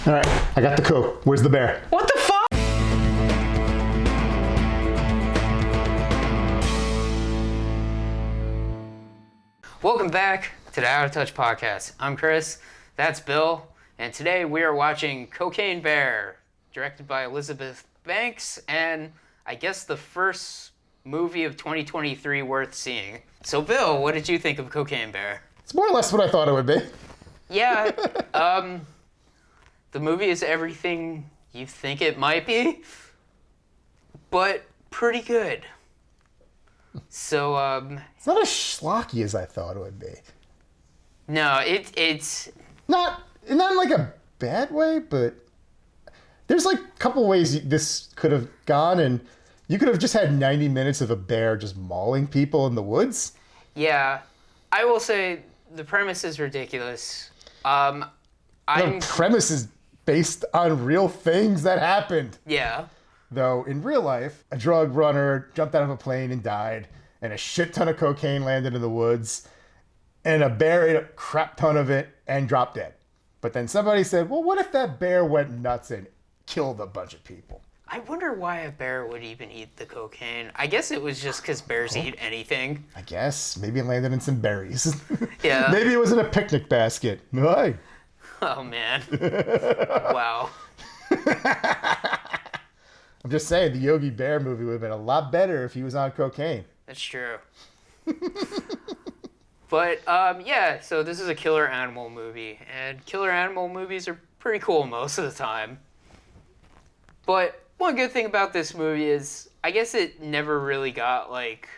All right, I got the Coke. Where's the bear? What the fuck? Welcome back to the Out of Touch podcast. I'm Chris, that's Bill, and today we are watching Cocaine Bear, directed by Elizabeth Banks, and I guess the first movie of 2023 worth seeing. So Bill, what did you think of Cocaine Bear? It's more or less what I thought it would be. Yeah, the movie is everything you think it might be, but pretty good. So, It's not as schlocky as I thought it would be. no, it's... Not in like a bad way, but there's like a couple ways this could have gone, and you could have just had 90 minutes of a bear just mauling people in the woods. Yeah, I will say the premise is ridiculous. The premise is based on real things that happened. Yeah, Though in real life, a drug runner jumped out of a plane and died, and a shit ton of cocaine landed in the woods, and a bear ate a crap ton of it and dropped dead. But then somebody said, well, what if that bear went nuts and killed a bunch of people? I wonder why a bear would even eat the cocaine. I guess it was just because bears eat anything. I guess. Maybe it landed in some berries. Yeah. Maybe it was in a picnic basket. Hi. Oh, man. Wow. I'm just saying, the Yogi Bear movie would have been a lot better if he was on cocaine. That's true. But, yeah, so this is a killer animal movie, and killer animal movies are pretty cool most of the time. But one good thing about this movie is, I guess it never really got, like,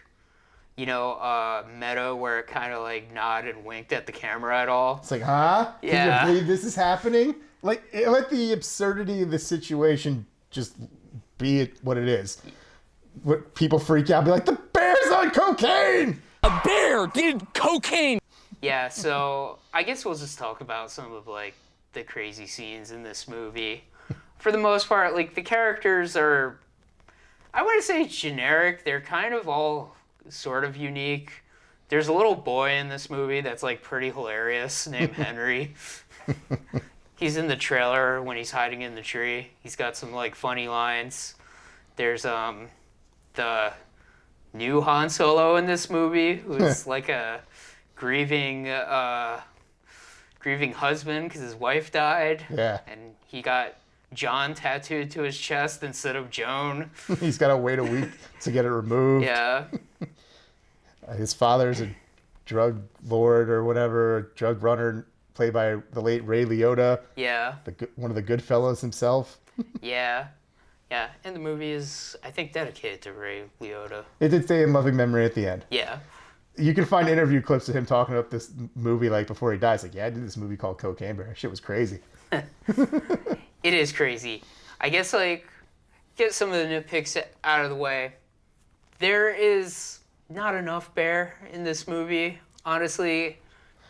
you know, meta where it kind of, like, nodded and winked at the camera at all. It's like, huh? Yeah. Can you believe this is happening? Like, let the absurdity of the situation just be it what it is. What people freak out, be like, the bear's on cocaine! A bear did cocaine! Yeah, so I guess we'll just talk about some of, like, the crazy scenes in this movie. For the most part, like, the characters are, I wouldn't say generic. They're kind of all sort of unique. There's a little boy in this movie that's, like, pretty hilarious named Henry. He's in the trailer when he's hiding in the tree. He's got some, like, funny lines. There's, the new Han Solo in this movie, who's, like, a grieving husband because his wife died. Yeah. And he got John tattooed to his chest instead of Joan. He's got to wait a week to get it removed. Yeah. His father's a drug lord or whatever, a drug runner, played by the late Ray Liotta, Yeah. one of the good fellows himself. Yeah. Yeah. And the movie is, I think, dedicated to Ray Liotta. It did say in loving memory at the end. Yeah. You can find interview clips of him talking about this movie like before he dies. Like, yeah, I did this movie called Cocaine Bear. Shit was crazy. It is crazy. I guess, like, get some of the nitpicks out of the way. There is not enough bear in this movie, honestly,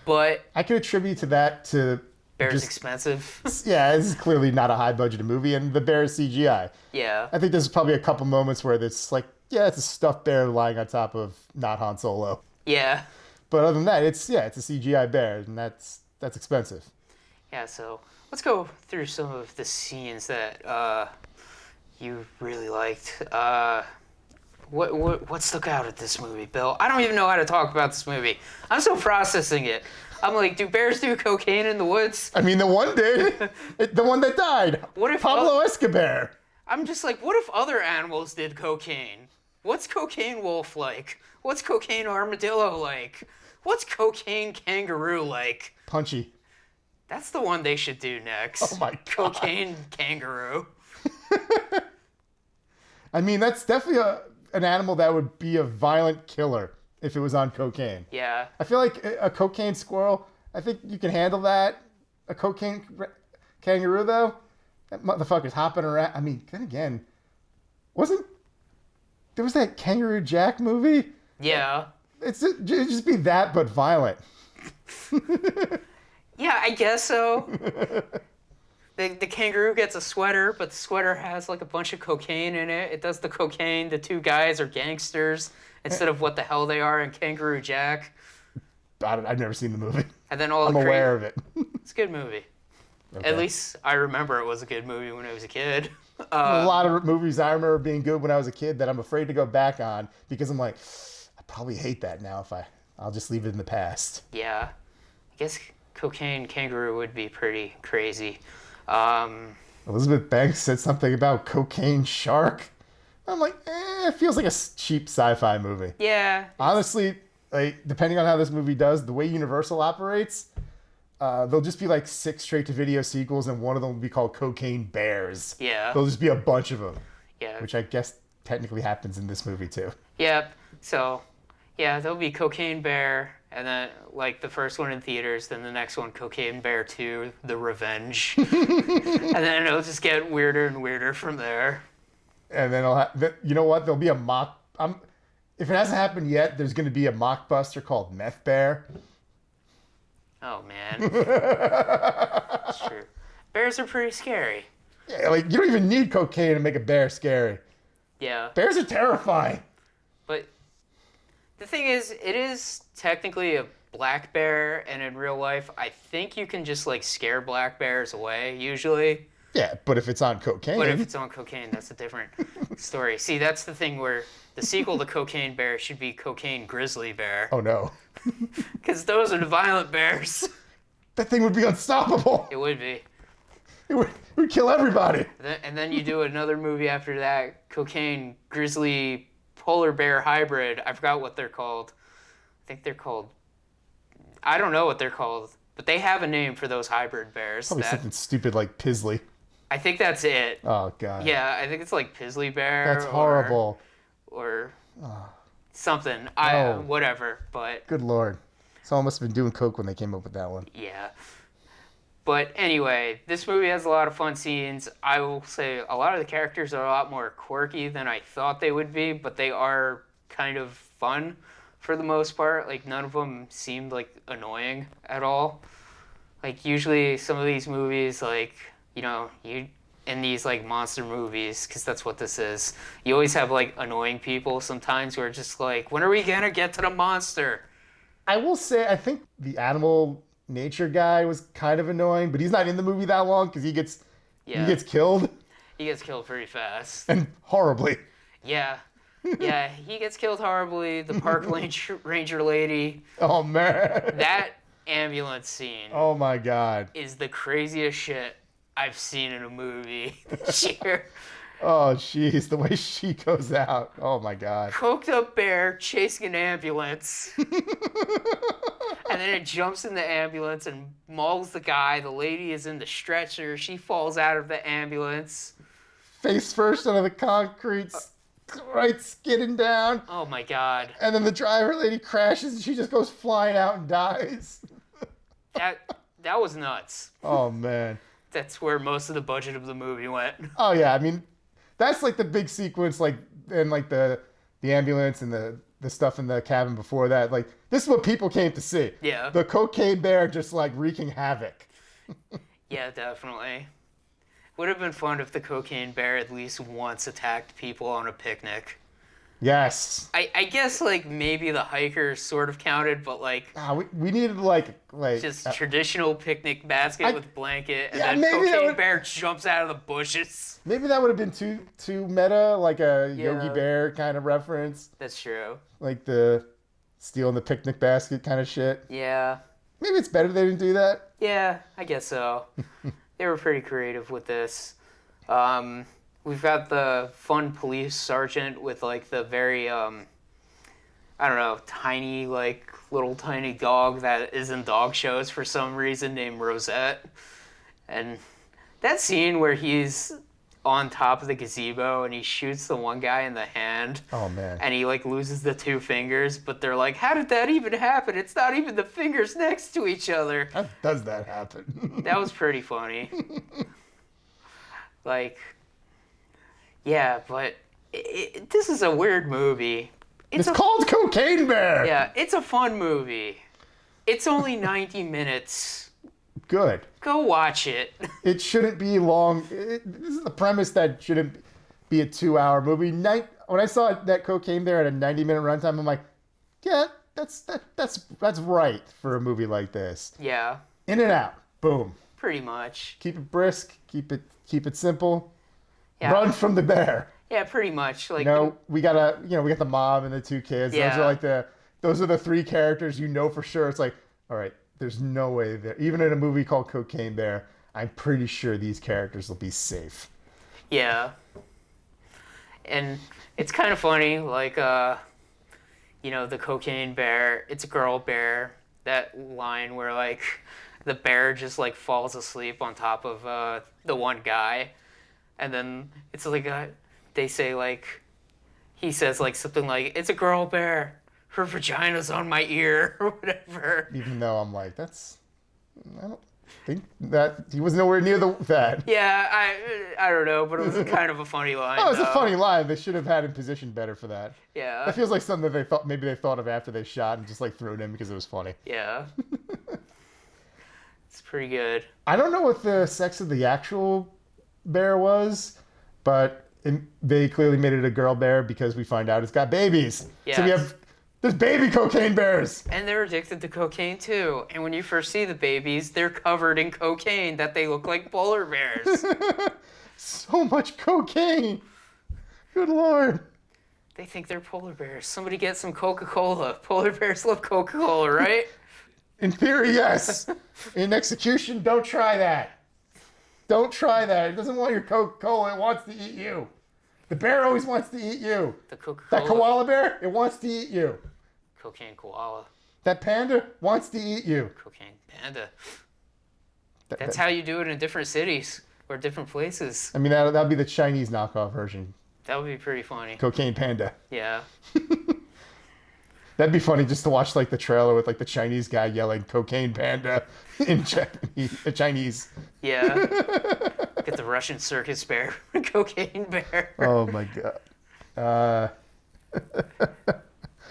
but I could attribute to that to bear's just, expensive. yeah, this is clearly not a high budgeted movie, and the bear is CGI. Yeah. I think there's probably a couple moments where it's like, yeah, it's a stuffed bear lying on top of not Han Solo. Yeah. But other than that, it's a CGI bear, and that's expensive. Yeah, so let's go through some of the scenes that you really liked. What stuck out at this movie, Bill? I don't even know how to talk about this movie. I'm still processing it. I'm like, do bears do cocaine in the woods? I mean, the one did. The one that died. What if Pablo Escobar? I'm just like, what if other animals did cocaine? What's cocaine wolf like? What's cocaine armadillo like? What's cocaine kangaroo like? Punchy. That's the one they should do next. Oh my God. Cocaine kangaroo. I mean, that's definitely an animal that would be a violent killer if it was on cocaine. Yeah. I feel like a cocaine squirrel, I think you can handle that. A cocaine kangaroo, though, that motherfucker's hopping around. I mean, then again, there was that Kangaroo Jack movie? Yeah. It'd just be that, but violent. Yeah, I guess so. The kangaroo gets a sweater, but the sweater has like a bunch of cocaine in it. It does the cocaine. The two guys are gangsters instead of what the hell they are in Kangaroo Jack. I've never seen the movie. And then all I'm the aware of it. It's a good movie. Okay. At least I remember it was a good movie when I was a kid. A lot of movies I remember being good when I was a kid that I'm afraid to go back on because I'm like, I probably hate that now if I'll just leave it in the past. Yeah, I guess Cocaine Kangaroo would be pretty crazy. Elizabeth Banks said something about Cocaine Shark. I'm like, it feels like a cheap sci-fi movie. Yeah, Honestly, like depending on how this movie does, the way Universal operates, there'll just be like 6 straight-to-video sequels, and one of them will be called Cocaine Bears. yeah, There'll just be a bunch of them, yeah, which I guess technically happens in this movie too. yep. So, yeah, there'll be Cocaine Bear, and then like the first one in theaters, then the next one, Cocaine Bear 2, The Revenge, and then it'll just get weirder and weirder from there. And then you know what? There'll be a mock. If it hasn't happened yet, there's going to be a mockbuster called Meth Bear. Oh man, that's true. Bears are pretty scary. Yeah, like you don't even need cocaine to make a bear scary. Yeah, Bears are terrifying. but the thing is, it is technically a black bear, and in real life, I think you can just like scare black bears away usually. Yeah, but if it's on cocaine, But if it's on cocaine, that's a different story. See, that's the thing where the sequel to Cocaine Bear should be Cocaine Grizzly Bear, oh no, because those are the violent bears. that thing would be unstoppable. It would be. It would kill everybody. And then you do another movie after that, Cocaine Grizzly Polar Bear Hybrid. I forgot what they're called. I think they're called. I don't know what they're called, but they have a name for those hybrid bears. Probably something stupid like Pizzly. I think that's it. Oh god. Yeah, I think it's like Pizzly Bear. That's horrible. Or something. No. Whatever. But Good lord. Someone must have been doing coke when they came up with that one. yeah. But anyway, this movie has a lot of fun scenes. I will say a lot of the characters are a lot more quirky than I thought they would be, but they are kind of fun for the most part. Like none of them seemed like annoying at all. Like usually some of these movies, like you in these like monster movies, because that's what this is. You always have like annoying people sometimes who are just like, when are we gonna get to the monster? I will say, I think the animal nature guy was kind of annoying, but he's not in the movie that long because he gets killed He gets killed pretty fast. and horribly. Yeah. Yeah, he gets killed horribly. The park ranger lady. Oh man. That ambulance scene Oh my god. is the craziest shit I've seen in a movie this year. Oh jeez, the way she goes out. Oh my god. Coked up bear chasing an ambulance. And then it jumps in the ambulance and mauls the guy. The lady is in the stretcher. She falls out of the ambulance. Face first onto the concrete, right skidding down. Oh my god. And then the driver lady crashes and she just goes flying out and dies. That was nuts. Oh man. That's where most of the budget of the movie went. Oh yeah, I mean, that's like the big sequence, like and like the ambulance and the stuff in the cabin before that. Like this is what people came to see. Yeah. The cocaine bear just like wreaking havoc. Yeah, definitely. Would have been fun if the cocaine bear at least once attacked people on a picnic. Yes. I guess like maybe the hikers sort of counted, but like We needed like just traditional picnic basket with blanket, and yeah, then maybe that cocaine would- bear jumps out of the bushes. maybe that would have been too meta, like a Yogi Yeah. Bear kind of reference, That's true. like the stealing the picnic basket kind of shit. Yeah. Maybe it's better they didn't do that. Yeah, I guess so. They were pretty creative with this. We've got the fun police sergeant with like the very I don't know, tiny like little tiny dog that is in dog shows for some reason named Rosette. And that scene where he's on top of the gazebo and he shoots the one guy in the hand. Oh man. And he like loses the 2 fingers, but they're like, how did that even happen? It's not even the fingers next to each other. How does that happen? That was pretty funny. Like, yeah, but this is a weird movie. It's called Cocaine Bear. Yeah, it's a fun movie. It's only 90 minutes. Good. Go watch it. It shouldn't be long. This is the premise that shouldn't be a 2-hour movie. When I saw that Cocaine Bear at a 90-minute runtime, I'm like, yeah, that's right for a movie like this. Yeah. In and out. Boom. Pretty much. Keep it brisk. Keep it simple. Yeah. Run from the bear. Yeah, pretty much. Like, We got the mom and the two kids. Yeah. Those are the three characters for sure. It's like, all right, there's no way that even in a movie called Cocaine Bear, I'm pretty sure these characters will be safe. yeah. And it's kind of funny, like, the cocaine bear, it's a girl bear, that line where, like, the bear just, like, falls asleep on top of the one guy. And then it's like, they say, like, he says, like, something like, it's a girl bear, her vagina's on my ear, or whatever. Even though I'm like, I don't think that he was nowhere near that. Yeah, I don't know, but it was kind of a funny line. Oh, it's a though. funny line. They should have had him positioned better for that. Yeah. That feels like something that they thought of after they shot and just like threw it in because it was funny. Yeah. It's pretty good. I don't know what the sex of the actual bear was, but they clearly made it a girl bear because we find out it's got babies. So Yes. there's baby cocaine bears. And they're addicted to cocaine too. And when you first see the babies, they're covered in cocaine that they look like polar bears. So much cocaine. Good Lord. They think they're polar bears. Somebody get some Coca-Cola. Polar bears love Coca-Cola, right? In theory, yes. In execution, don't try that. Don't try that. It doesn't want your Coca-Cola. It wants to eat you. The bear always wants to eat you. The Coca-Cola. That koala bear, it wants to eat you. Cocaine koala. That panda wants to eat you. Cocaine panda. That's how you do it in different cities or different places. I mean, that'd be the Chinese knockoff version. That would be pretty funny. Cocaine panda. Yeah. That'd be funny just to watch like the trailer with like the Chinese guy yelling "cocaine panda" in Chinese. Yeah. Get the Russian circus bear. Cocaine bear. Oh my god.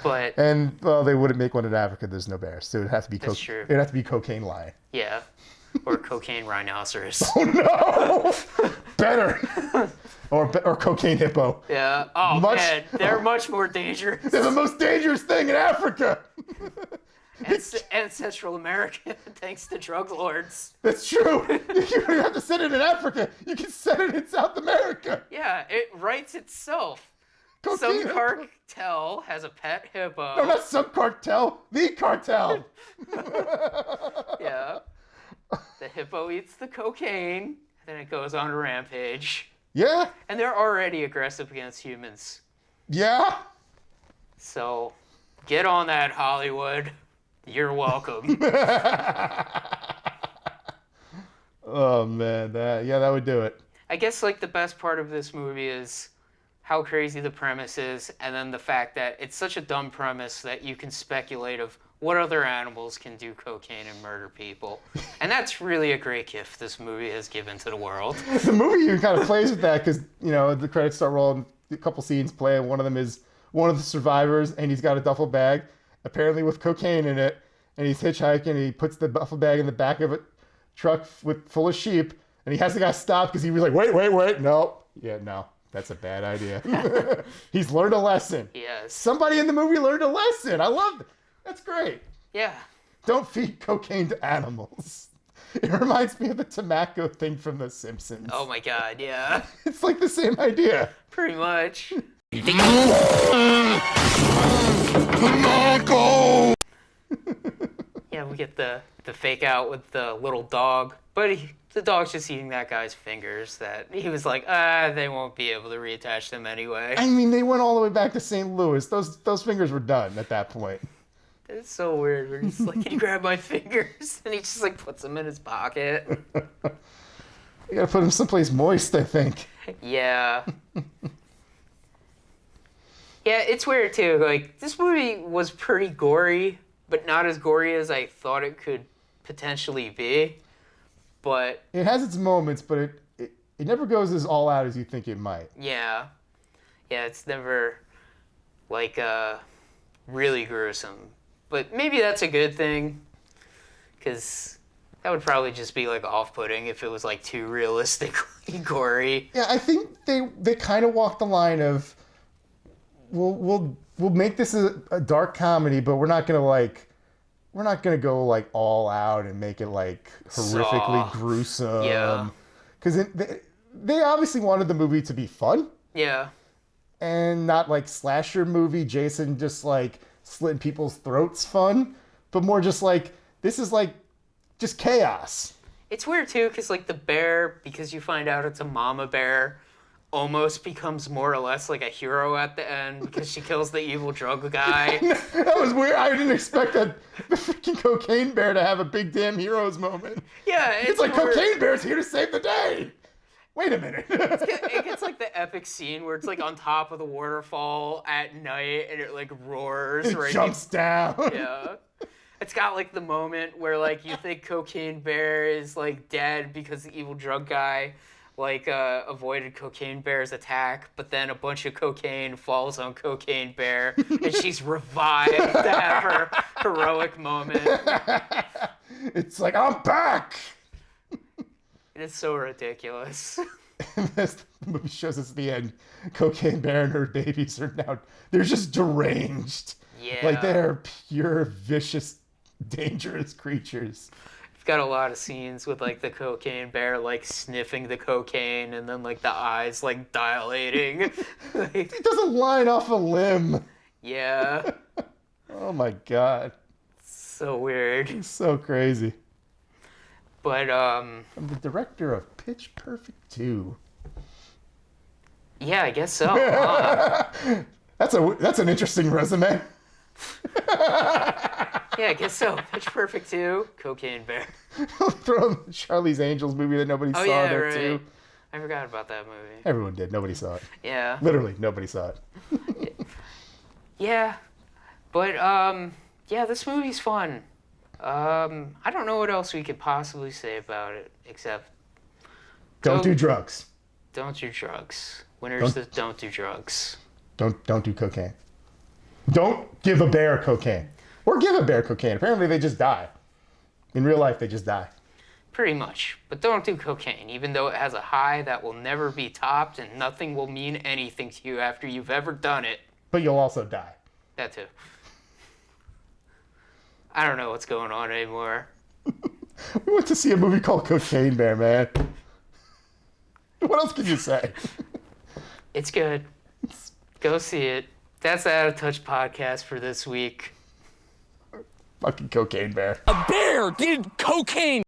But And well, they wouldn't make one in Africa. There's no bears, so it'd have to be That's true. It'd have to be cocaine lion. yeah. Or cocaine rhinoceros. Oh no! Better. Or cocaine hippo. Yeah. Oh man, they're much more dangerous. They're the most dangerous thing in Africa. And Central America, thanks to drug lords. That's true. You don't have to set it in Africa. You can set it in South America. Yeah, it writes itself. Cocaine Some hippo. cartel has a pet hippo. No, not some cartel. The cartel. Yeah. The hippo eats the cocaine, then it goes on a rampage. Yeah. And they're already aggressive against humans. Yeah. So, get on that, Hollywood. You're welcome. Oh man, that would do it. I guess like the best part of this movie is how crazy the premise is, and then the fact that it's such a dumb premise that you can speculate of what other animals can do cocaine and murder people. And that's really a great gift this movie has given to the world. The movie even kind of plays with that because the credits start rolling, a couple scenes play, and one of them is one of the survivors, and he's got a duffel bag, apparently with cocaine in it, and he's hitchhiking, and he puts the duffel bag in the back of a truck full of sheep, and he has the guy stop because he was like, wait, no, that's a bad idea. He's learned a lesson. Yes. Somebody in the movie learned a lesson. I love it. That's great. Yeah. Don't feed cocaine to animals. It reminds me of the tobacco thing from The Simpsons. Oh my god, yeah. It's like the same idea. Pretty much. Yeah, we get the fake out with the little dog, but the dog's just eating that guy's fingers that he was like, they won't be able to reattach them anyway. I mean, they went all the way back to St. Louis. Those fingers were done at that point. It's so weird. We're just like, can you grab my fingers? And he just like puts them in his pocket. You gotta put them someplace moist, I think. Yeah. Yeah, it's weird too. Like, this movie was pretty gory, but not as gory as I thought it could potentially be. But It has its moments, but it never goes as all out as you think it might. yeah. Yeah, it's never like really gruesome. But maybe that's a good thing, because that would probably just be like off-putting if it was like too realistically gory. Yeah, I think they kind of walk the line of we'll make this a dark comedy, but we're not gonna we're not gonna go like all out and make it like horrifically Saw. gruesome. Yeah. Because they obviously wanted the movie to be fun Yeah. and not like slasher movie Jason just like slitting people's throats fun, but more just like this is like just chaos. It's weird too, because like the bear, because you find out it's a mama bear, almost becomes more or less like a hero at the end because she kills the evil drug guy. That was weird. I didn't expect the freaking cocaine bear to have a big damn heroes moment. Yeah, It's like weird. cocaine bear's here to save the day. Wait a minute. It gets like the epic scene where it's like on top of the waterfall at night and it like roars. It right jumps down. Yeah. It's got like the moment where like you think Cocaine Bear is like dead because the evil drug guy like avoided Cocaine Bear's attack, but then a bunch of cocaine falls on Cocaine Bear and she's revived to have her heroic moment. It's like, I'm back. It is so ridiculous. And as the movie shows us at the end, Cocaine Bear and her babies are now, they're just deranged. Yeah. Like they're pure, vicious, dangerous creatures. We've got a lot of scenes with like the Cocaine Bear like sniffing the cocaine and then like the eyes like dilating. Like, It doesn't line off a limb. yeah. Oh my God. So weird. It's so crazy. But I'm the director of Pitch Perfect 2. yeah, I guess so. Huh? That's an interesting resume. Yeah, I guess so. Pitch Perfect 2, Cocaine Bear. Throw in the Charlie's Angels movie that nobody Oh saw yeah, there right. too. I forgot about that movie. Everyone did. Nobody saw it. Yeah. Literally, nobody saw it. Yeah. But yeah, this movie's fun. I don't know what else we could possibly say about it except Don't Don't- do drugs. don't do drugs. Winners that don't do drugs. Don't do cocaine. Don't give a bear cocaine. Or give a bear cocaine. Apparently they just die. In real life, they just die. Pretty much. But don't do cocaine, even though it has a high that will never be topped and nothing will mean anything to you after you've ever done it. But you'll also die. That too. I don't know what's going on anymore. We went to see a movie called Cocaine Bear, man. What else can you say? It's good. Go see it. That's the Out of Touch podcast for this week. Fucking Cocaine Bear. A bear did cocaine.